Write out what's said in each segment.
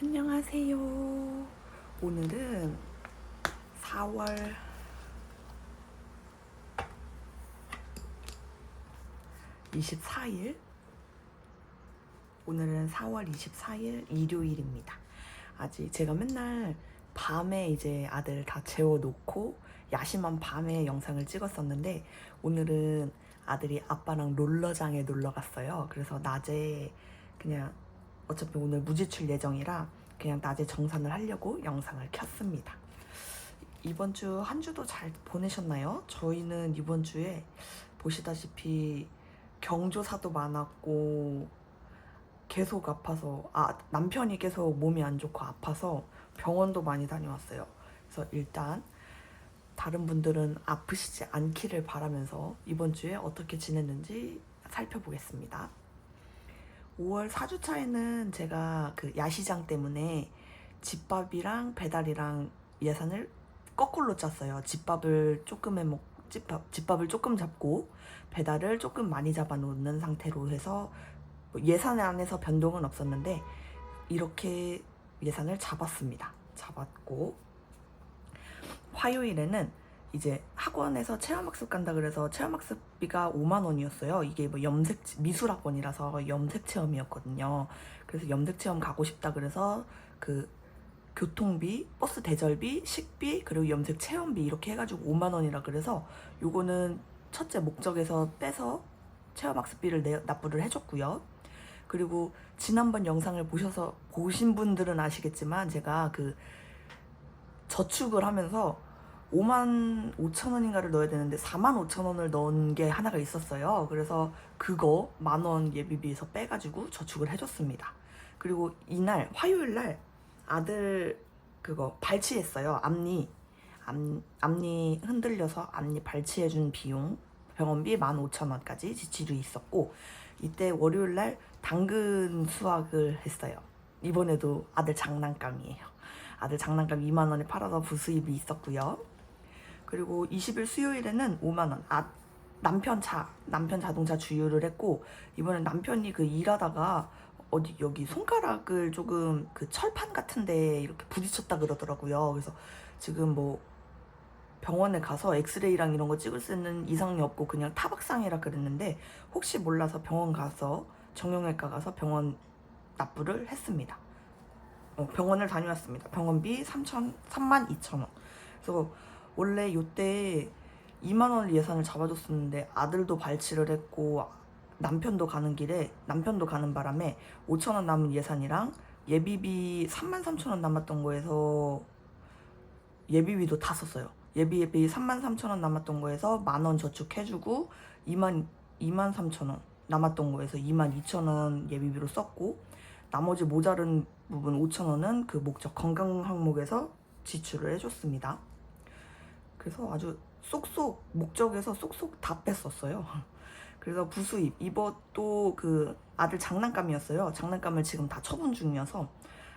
안녕하세요. 오늘은 4월 24일 오늘은 4월 24일 일요일입니다. 아직 제가 맨날 밤에 이제 아들 다 재워놓고 야심한 밤에 영상을 찍었었는데 오늘은 아들이 아빠랑 롤러장에 놀러 갔어요. 그래서 낮에 그냥 어차피 오늘 무지출 예정이라 그냥 낮에 정산을 하려고 영상을 켰습니다. 이번 주 한 주도 잘 보내셨나요? 저희는 이번 주에 보시다시피 경조사도 많았고 계속 아파서 남편이 계속 몸이 안 좋고 아파서 병원도 많이 다녀왔어요. 그래서 일단 다른 분들은 아프시지 않기를 바라면서 이번 주에 어떻게 지냈는지 살펴보겠습니다. 5월 4주차에는 제가 그 야시장 때문에 집밥이랑 배달이랑 예산을 거꾸로 짰어요. 집밥을 조금 잡고 배달을 조금 많이 잡아 놓는 상태로 해서 예산 안에서 변동은 없었는데 이렇게 예산을 잡았고 화요일에는 이제 학원에서 체험학습 간다 그래서 체험학습비가 5만 원이었어요. 이게 뭐 미술학원이라서 염색 체험이었거든요. 그래서 염색 체험 가고 싶다 그래서 그 교통비, 버스 대절비, 식비, 그리고 염색 체험비 이렇게 해가지고 5만 원이라 그래서 요거는 첫째 목적에서 빼서 체험학습비를 납부를 해줬고요. 그리고 지난번 영상을 보신 분들은 아시겠지만 제가 그 저축을 하면서 5만 5천 원인가를 넣어야 되는데 4만 5천 원을 넣은 게 하나가 있었어요. 그래서 그거 1만 원 예비비에서 빼가지고 저축을 해줬습니다. 그리고 이날 화요일날 아들 그거 발치했어요. 앞니 흔들려서 앞니 발치해준 비용 병원비 15,000원까지 지출이 있었고 이때 월요일날 당근 수확을 했어요. 이번에도 아들 장난감이에요. 아들 장난감 2만 원에 팔아서 부수입이 있었고요. 그리고 20일 수요일에는 5만 원. 남편 자동차 주유를 했고 이번엔 남편이 그 일하다가 어디 여기 손가락을 조금 그 철판 같은데 이렇게 부딪혔다 그러더라고요. 그래서 지금 뭐 병원에 가서 엑스레이랑 이런 거 찍을 수 있는 이상이 없고 그냥 타박상이라 그랬는데 혹시 몰라서 병원 가서 정형외과 가서 병원 납부를 했습니다. 병원을 다녀왔습니다. 병원비 32,000원. 그래서 원래 요때 2만 원을 예산을 잡아줬었는데 아들도 발치를 했고 남편도 가는 바람에 5천 원 남은 예산이랑 예비비 33,000원 남았던 거에서 예비비도 다 썼어요. 예비비 33,000원 남았던 거에서 1만 원 저축해주고 23,000원 남았던 거에서 22,000원 예비비로 썼고 나머지 모자른 부분 5,000원은 그 목적 건강 항목에서 지출을 해줬습니다. 그래서 아주 쏙쏙 목적에서 쏙쏙 다 뺐었어요. 그래서 부수입 이것도 그 아들 장난감이었어요. 장난감을 지금 다 처분 중이어서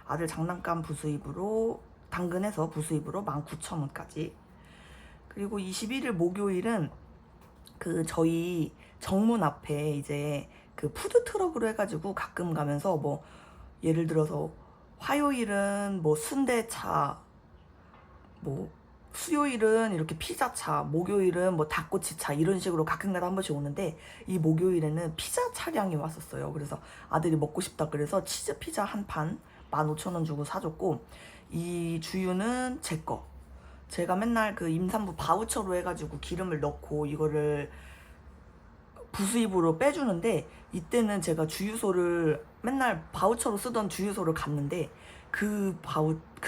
아들 장난감 부수입으로 당근해서 부수입으로 19,000원까지. 그리고 21일 목요일은 그 저희 정문 앞에 이제 그 푸드트럭으로 해가지고 가끔 가면서 뭐 예를 들어서 화요일은 뭐 순대차, 뭐 수요일은 이렇게 피자차, 목요일은 뭐 닭꼬치차 이런 식으로 가끔가다 한 번씩 오는데 이 목요일에는 피자 차량이 왔었어요. 그래서 아들이 먹고 싶다 그래서 치즈 피자 한 판 15,000원 주고 사줬고 이 주유는 제 거. 제가 맨날 그 임산부 바우처로 해가지고 기름을 넣고 이거를 부수입으로 빼주는데 이때는 제가 주유소를 맨날 바우처로 쓰던 주유소를 갔는데 그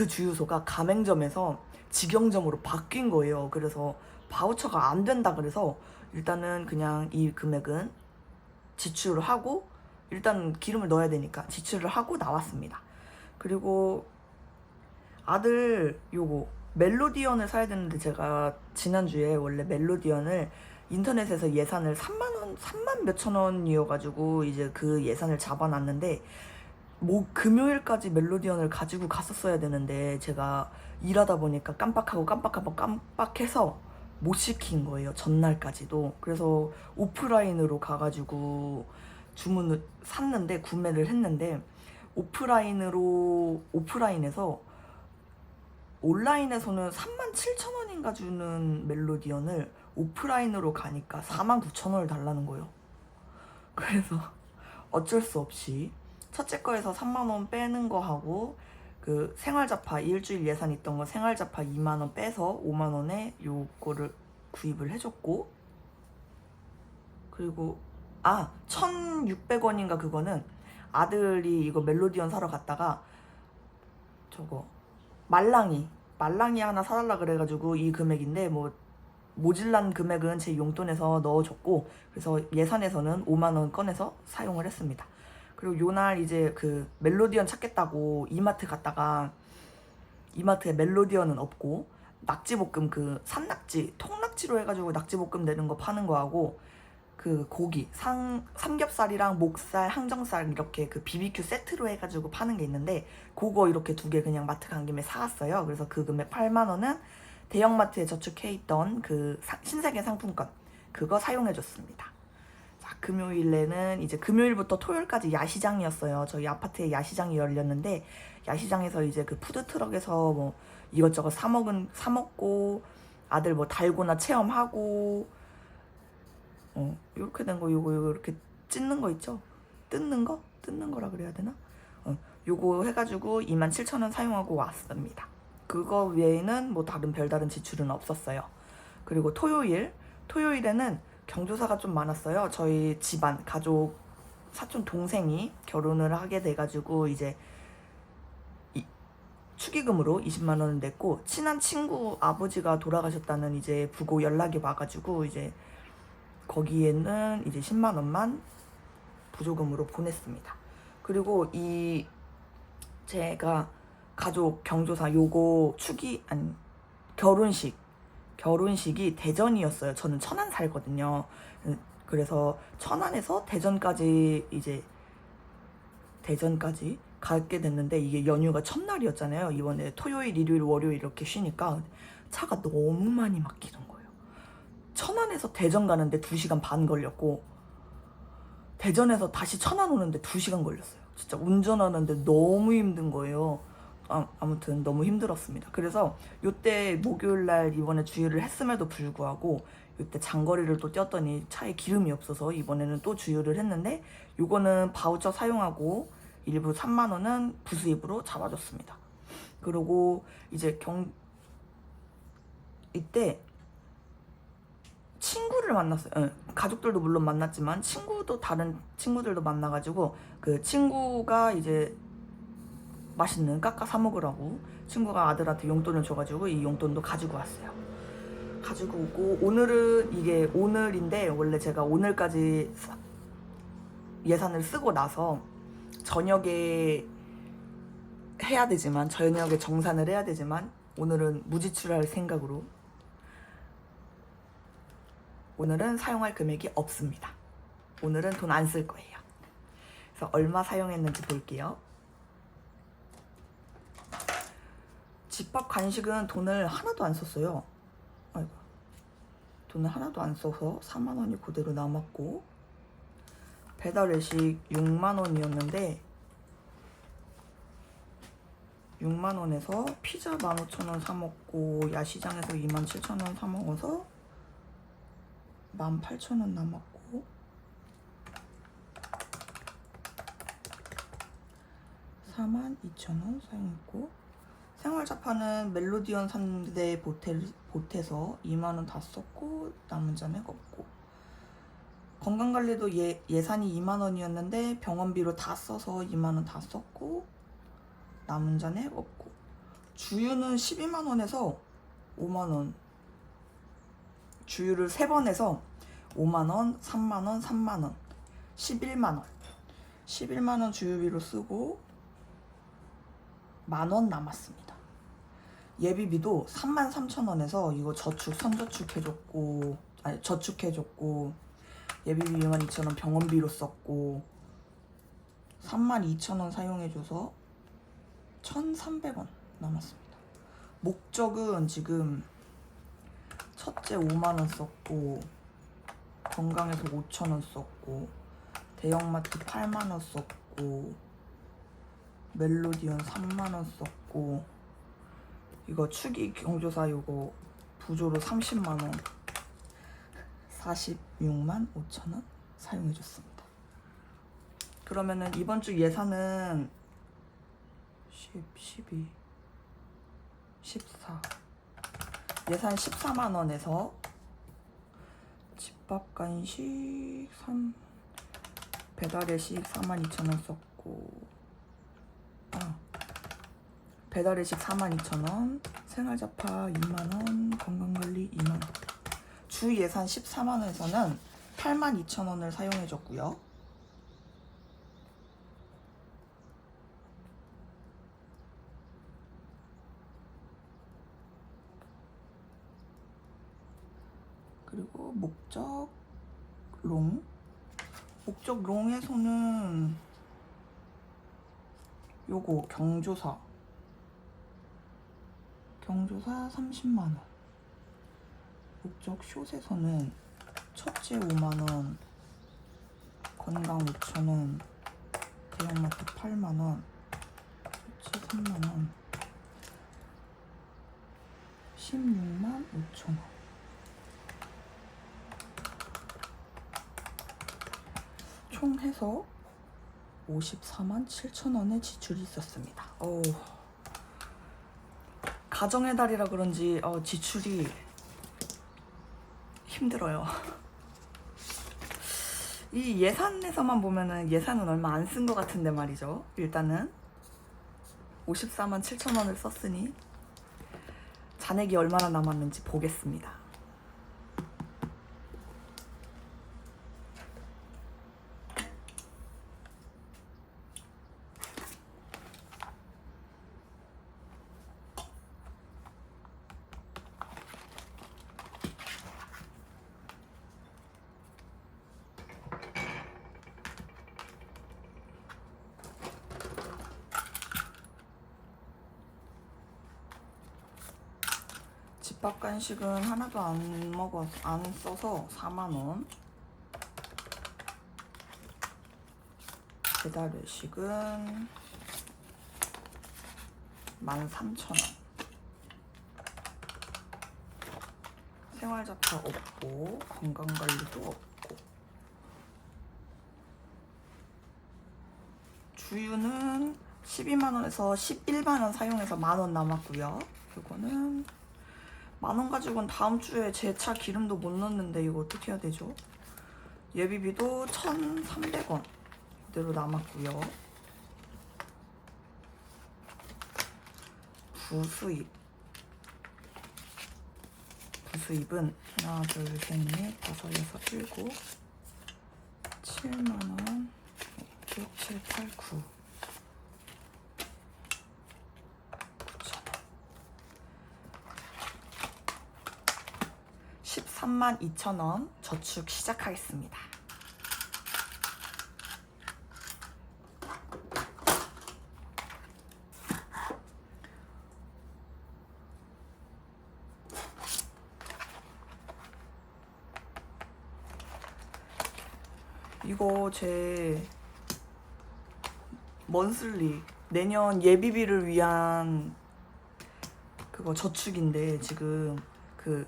주유소가 가맹점에서 직영점으로 바뀐 거예요. 그래서 바우처가 안 된다 그래서 일단은 그냥 이 금액은 지출을 하고 일단 기름을 넣어야 되니까 지출을 하고 나왔습니다. 그리고 아들 요거 멜로디언을 사야 되는데 제가 지난주에 원래 멜로디언을 인터넷에서 예산을 3만 몇천 원이어가지고 이제 그 예산을 잡아놨는데 금요일까지 멜로디언을 가지고 갔었어야 되는데 제가 일하다 보니까 깜빡해서 못 시킨 거예요. 전날까지도. 그래서 오프라인으로 가가지고 구매를 했는데 오프라인에서 온라인에서는 37,000원인가 주는 멜로디언을 오프라인으로 가니까 49,000원을 달라는 거예요. 그래서 어쩔 수 없이 첫째 거에서 3만원 빼는 거 하고 그 생활자파 일주일 예산 있던 거 생활자파 2만원 빼서 5만원에 요거를 구입을 해줬고, 그리고 1,600원인가 그거는 아들이 이거 멜로디언 사러 갔다가 저거 말랑이 하나 사달라 그래가지고 이 금액인데 뭐 모질란 금액은 제 용돈에서 넣어줬고, 그래서 예산에서는 5만원 꺼내서 사용을 했습니다. 그리고 요날 이제 그 멜로디언 찾겠다고 이마트 갔다가 이마트에 멜로디언은 없고 낙지볶음 그 산낙지 통낙지로 해가지고 낙지볶음 내는 거 파는 거하고 그 고기 삼겹살이랑 목살 항정살 이렇게 그 BBQ 세트로 해가지고 파는 게 있는데 그거 이렇게 2개 그냥 마트 간 김에 사왔어요. 그래서 그 금액 8만원은 대형마트에 저축해 있던 그 신세계 상품권 그거 사용해줬습니다. 자, 금요일에는 이제 금요일부터 토요일까지 야시장이었어요. 저희 아파트에 야시장이 열렸는데 야시장에서 이제 그 푸드트럭에서 뭐 이것저것 사 먹고 아들 뭐 달고나 체험하고 요렇게 된 거 요거 이렇게 찢는 거 있죠? 뜯는 거라 그래야 되나? 요거 해가지고 27,000원 사용하고 왔습니다. 그거 외에는 뭐 별다른 지출은 없었어요. 그리고 토요일에는 경조사가 좀 많았어요. 저희 집안 가족 사촌 동생이 결혼을 하게 돼가지고 이제 축의금으로 20만 원을 냈고, 친한 친구 아버지가 돌아가셨다는 이제 부고 연락이 와가지고 이제 거기에는 이제 10만 원만 부조금으로 보냈습니다. 그리고 이 제가 가족 경조사 요거 결혼식이 대전이었어요. 저는 천안 살거든요. 그래서 천안에서 대전까지 가게 됐는데 이게 연휴가 첫날이었잖아요. 이번에 토요일, 일요일, 월요일 이렇게 쉬니까 차가 너무 많이 막히는 거예요. 천안에서 대전 가는데 2시간 반 걸렸고 대전에서 다시 천안 오는데 2시간 걸렸어요. 진짜 운전하는데 너무 힘든 거예요. 아무튼 너무 힘들었습니다. 그래서 요때 목요일날 이번에 주유를 했음에도 불구하고 요때 장거리를 또 뛰었더니 차에 기름이 없어서 이번에는 또 주유를 했는데 요거는 바우처 사용하고 일부 3만 원은 부수입으로 잡아줬습니다. 그리고 이제 이때 친구를 만났어요. 가족들도 물론 만났지만 다른 친구들도 만나가지고 그 친구가 이제 맛있는 까까 사 먹으라고 친구가 아들한테 용돈을 줘가지고 이 용돈도 가지고 왔어요. 가지고 오고 이게 오늘인데 원래 제가 오늘까지 예산을 쓰고 나서 저녁에 정산을 해야 되지만 오늘은 무지출할 생각으로 오늘은 사용할 금액이 없습니다. 오늘은 돈 안 쓸 거예요. 그래서 얼마 사용했는지 볼게요. 집밥 간식은 돈을 하나도 안 썼어요. 아이고. 돈을 하나도 안 써서 4만 원이 그대로 남았고, 배달 외식 6만 원이었는데 6만 원에서 피자 15,000원 사 먹고 야시장에서 27,000원 사 먹어서 18,000원 남았고, 42,000원 사용했고, 생활자파는 멜로디언 샀는데 보태서 2만원 다 썼고 남은 잔액 없고, 건강관리도 예산이 2만원이었는데 병원비로 다 써서 2만원 다 썼고 남은 잔액 없고, 주유는 12만원에서 5만원 주유를 3번 해서 5만원, 3만원, 3만원 11만원 주유비로 쓰고 만원 남았습니다. 예비비도 33,000원에서 이거 저축해줬고 예비비 22,000원 병원비로 썼고 32,000원 사용해줘서 1,300원 남았습니다. 목적은 지금 첫째 5만원 썼고, 건강에서 5,000원 썼고, 대형마트 8만원 썼고, 멜로디언 3만원 썼고, 이거 축이 경조사 요거 부조로 30만원, 46만 5천원 사용해줬습니다. 그러면은 이번 주 예산은 10, 12, 14, 예산 14만원에서 집밥 간식 3, 배달외식 42,000원 썼고, 배달외식 42,000원, 생활잡화 2만원, 건강관리 2만원. 주 예산 14만원에서는 82,000원을 사용해줬고요. 그리고 목적 롱에서는 요거 경조사 30만원, 목적 숏에서는 첫째 5만원, 건강 5,000원, 대형마트 8만원, 첫째 3만원, 16만 5천원. 총 해서 54만 7천원의 지출이 있었습니다. 가정의 달이라 그런지 지출이 힘들어요. 이 예산에서만 보면은 예산은 얼마 안 쓴 것 같은데 말이죠. 일단은 54만 7천원을 썼으니 잔액이 얼마나 남았는지 보겠습니다. 집밥 간식은 하나도 안 써서 4만원. 배달 외식은 13,000원. 생활잡화 없고, 건강관리도 없고. 주유는 12만원에서 11만원 사용해서 만원 남았고요. 이거는 만원 가지고는 다음 주에 제 차 기름도 못 넣는데 이거 어떻게 해야 되죠? 예비비도 1,300원 그대로 남았고요. 부수입은 하나, 둘, 셋, 넷, 다섯, 여섯, 일곱, 7만원, 6, 7, 8, 9, 13만 2천원 저축 시작하겠습니다. 이거 제 먼슬리 내년 예비비를 위한 그거 저축인데 지금 그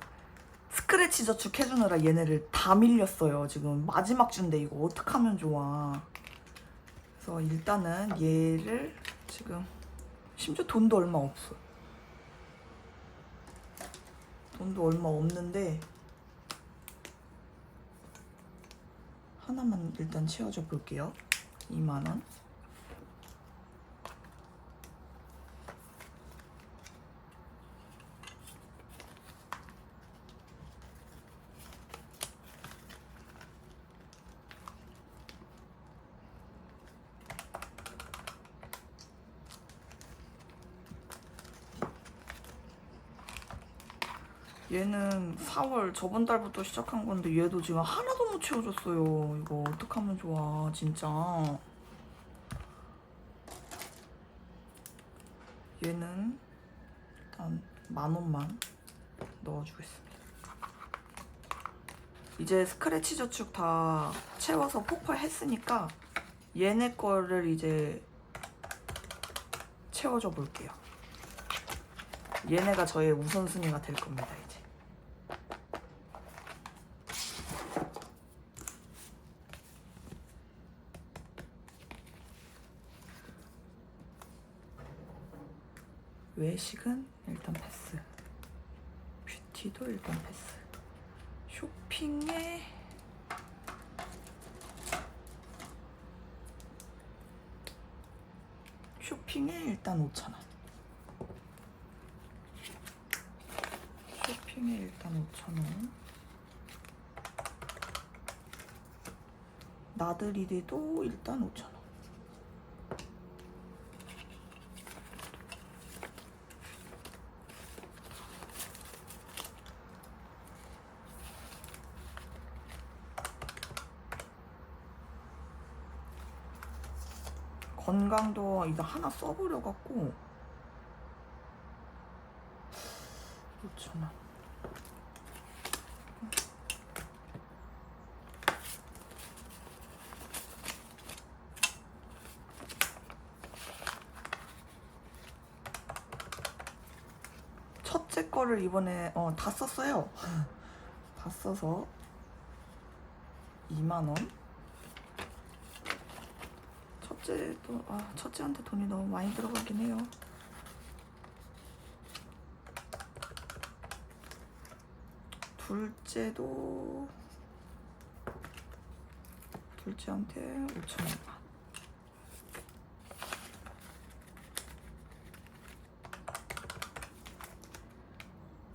스크래치 저축 해주느라 얘네를 다 밀렸어요. 지금 마지막 주인데 이거 어떡하면 좋아. 그래서 일단은 얘를 지금 심지어 돈도 얼마 없어. 돈도 얼마 없는데 하나만 일단 채워줘 볼게요. 2만원. 얘는 4월 저번 달부터 시작한 건데 얘도 지금 하나도 못 채워줬어요. 이거 어떡하면 좋아 진짜. 얘는 일단 10,000원만 넣어주겠습니다. 이제 스크래치 저축 다 채워서 폭발했으니까 얘네 거를 이제 채워줘 볼게요. 얘네가 저의 우선순위가 될 겁니다, 이제. 외식은 일단 패스. 뷰티도 일단 패스. 쇼핑에 일단 5,000원. 쇼핑에 일단 5,000원. 나들이도 일단 5,000원. 건강도 이거 하나 써버려갖고 5,000원. 첫째 거를 이번에 다 썼어요. 다 써서 2만원. 첫째한테 돈이 너무 많이 들어가긴 해요. 둘째한테 5,000원만.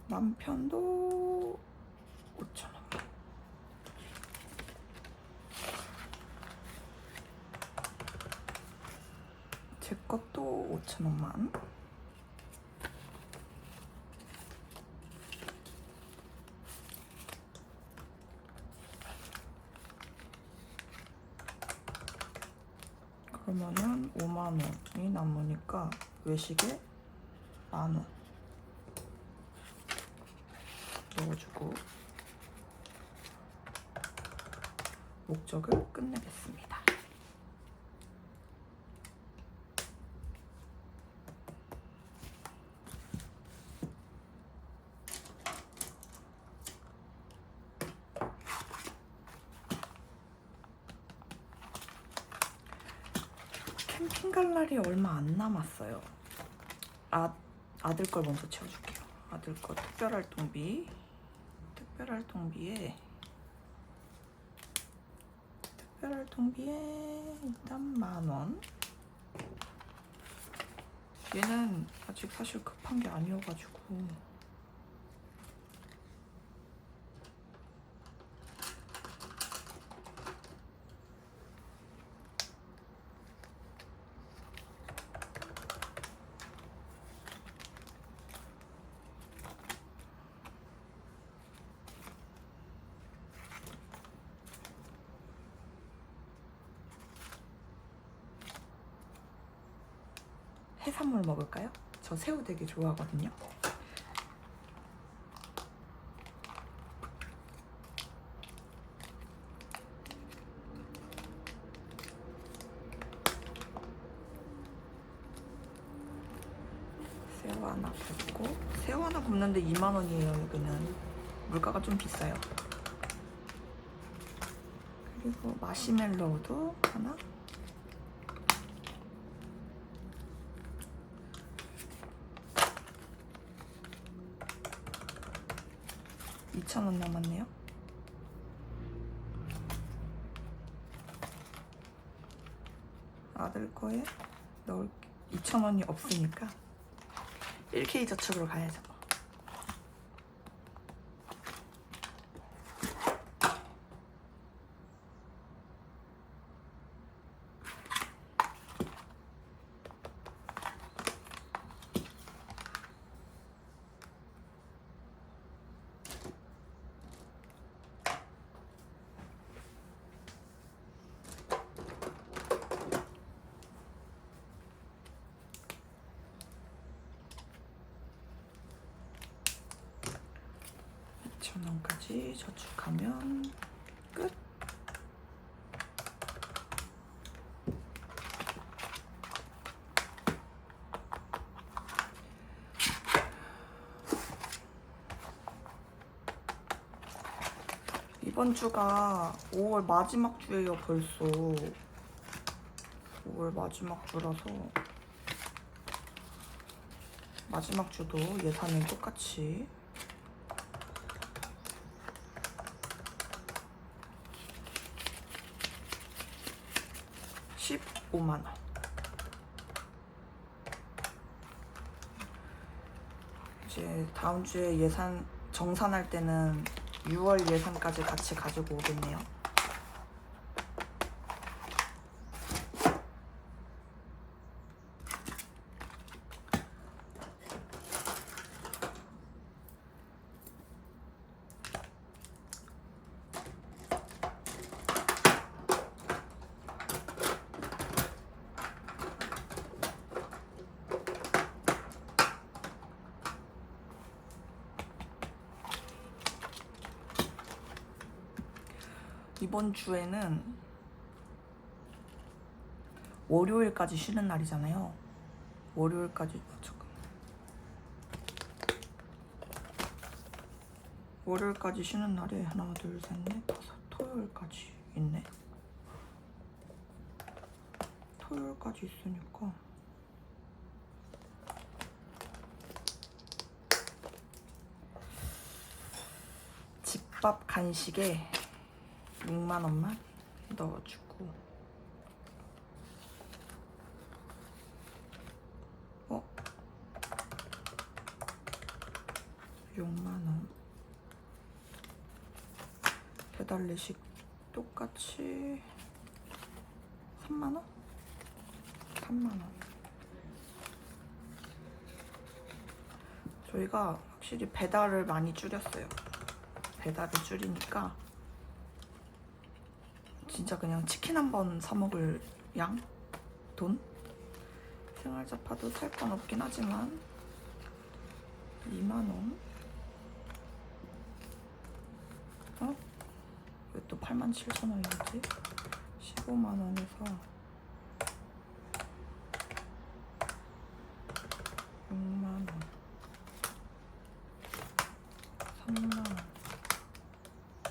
남편도 5,000원. 제 것도 5,000원만. 그러면은 5만원이 남으니까 외식에 10,000원 넣어주고 목적을 끝내겠습니다. 캠핑 갈 날이 얼마 안 남았어요. 아들 걸 먼저 채워줄게요. 아들 거 특별활동비에 일단 10,000원. 얘는 아직 사실 급한 게 아니어가지고 해산물 먹을까요? 저 새우 되게 좋아하거든요. 새우 하나 굽고, 새우 하나 굽는데 2만원이에요. 여기는 물가가 좀 비싸요. 그리고 마시멜로우도 하나. 2,000원 남았네요. 아들 거에 넣을 2,000원이 없으니까 1K 저축으로 가야죠. 원까지 저축하면 끝. 이번 주가 5월 마지막 주예요. 벌써 5월 마지막 주라서 마지막 주도 예산은 똑같이 15만 원. 이제 다음 주에 예산 정산할 때는 6월 예산까지 같이 가지고 오겠네요. 이번 주에는 월요일까지 쉬는 날이잖아요. 월요일까지 월요일까지 쉬는 날에 하나, 둘, 셋, 넷, 다섯, 토요일까지 있네. 토요일까지 있으니까 집밥 간식에 6만 원만 넣어주고 6만 원 배달 내식 똑같이 3만 원? 3만 원. 저희가 확실히 배달을 많이 줄였어요. 배달을 줄이니까 진짜 그냥 치킨 한 번 사 먹을 양? 돈? 생활자파도 살 건 없긴 하지만 2만 원? 어? 왜 또 87,000원이지? 15만 원에서 6만 원 3만 원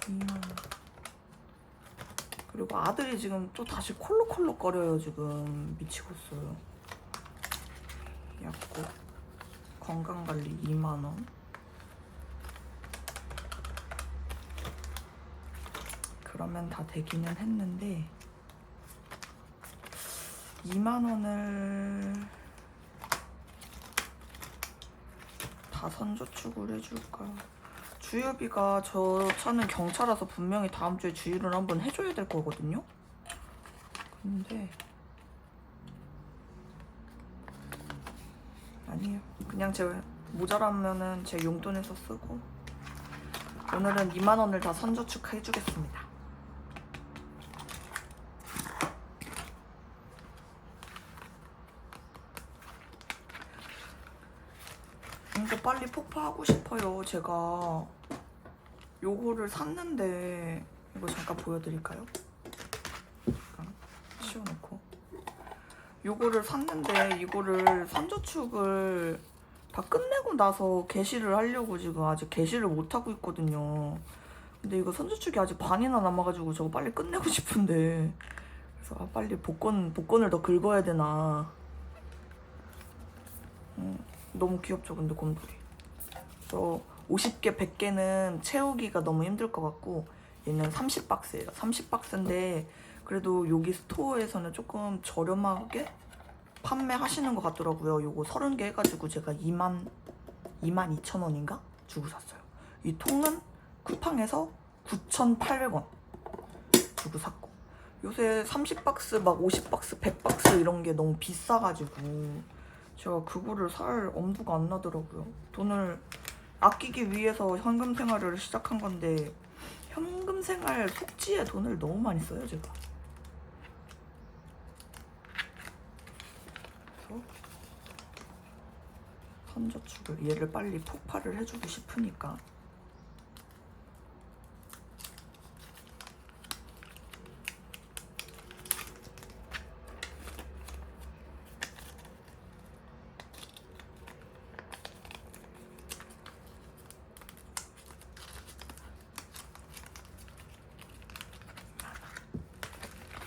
2만 원. 그리고 아들이 지금 또 다시 콜록콜록 거려요. 지금 미치겠어요. 약국 건강관리 2만 원. 그러면 다 되기는 했는데 2만 원을 다 선저축을 해줄까? 주유비가 저 차는 경차라서 분명히 다음 주에 주유를 한번 해줘야 될 거거든요. 근데 아니에요. 그냥 제 모자라면은 제 용돈에서 쓰고 오늘은 2만 원을 다 선저축 해주겠습니다. 이거 빨리 폭파하고 싶어요. 제가 요거를 샀는데 이거 잠깐 보여드릴까요? 잠깐 씌워놓고 요거를 샀는데 이거를 선저축을 다 끝내고 나서 개시를 하려고 지금 아직 개시를 못하고 있거든요. 근데 이거 선저축이 아직 반이나 남아가지고 저거 빨리 끝내고 싶은데 그래서 빨리 복권을 더 긁어야 되나. 너무 귀엽죠 근데 곰돌이. 저 50개 100개는 채우기가 너무 힘들 것 같고 얘는 30박스예요 30박스인데 그래도 여기 스토어에서는 조금 저렴하게 판매하시는 것 같더라고요. 요거 30개 해가지고 제가 22,000원인가 주고 샀어요. 이 통은 쿠팡에서 9,800원 주고 샀고 요새 30박스 막 50박스 100박스 이런 게 너무 비싸가지고 제가 그거를 살 엄두가 안 나더라고요. 돈을 아끼기 위해서 현금 생활을 시작한 건데 현금 생활 속지에 돈을 너무 많이 써요 제가. 그래서 선저축을 얘를 빨리 폭발을 해주고 싶으니까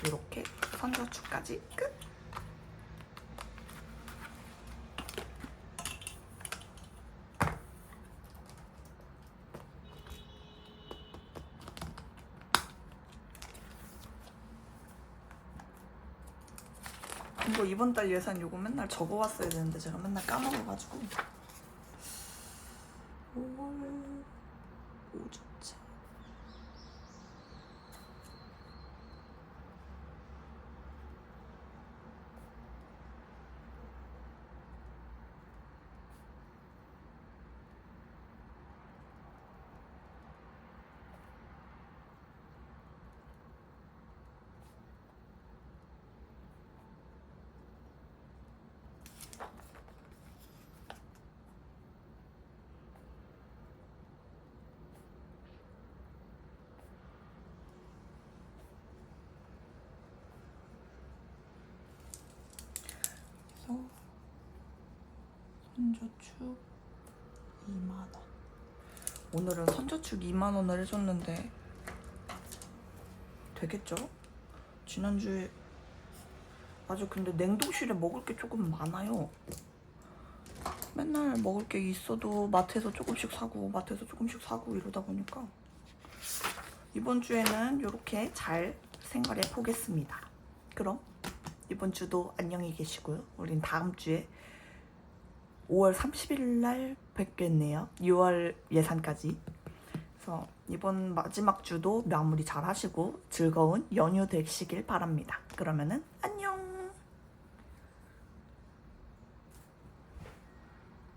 이렇게 선저축까지 끝. 이거 이번 달 예산 요거 맨날 적어왔어야 되는데 제가 맨날 까먹어가지고 5월 5주째 선저축 2만원. 오늘은 선저축 2만원을 해줬는데 되겠죠? 지난주에 아주 근데 냉동실에 먹을 게 조금 많아요. 맨날 먹을 게 있어도 마트에서 조금씩 사고 마트에서 조금씩 사고 이러다 보니까 이번 주에는 이렇게 잘 생활해 보겠습니다. 그럼 이번 주도 안녕히 계시고요. 우린 다음 주에 5월 30일 날 뵙겠네요. 6월 예산까지. 그래서 이번 마지막 주도 마무리 잘 하시고 즐거운 연휴 되시길 바랍니다. 그러면은 안녕.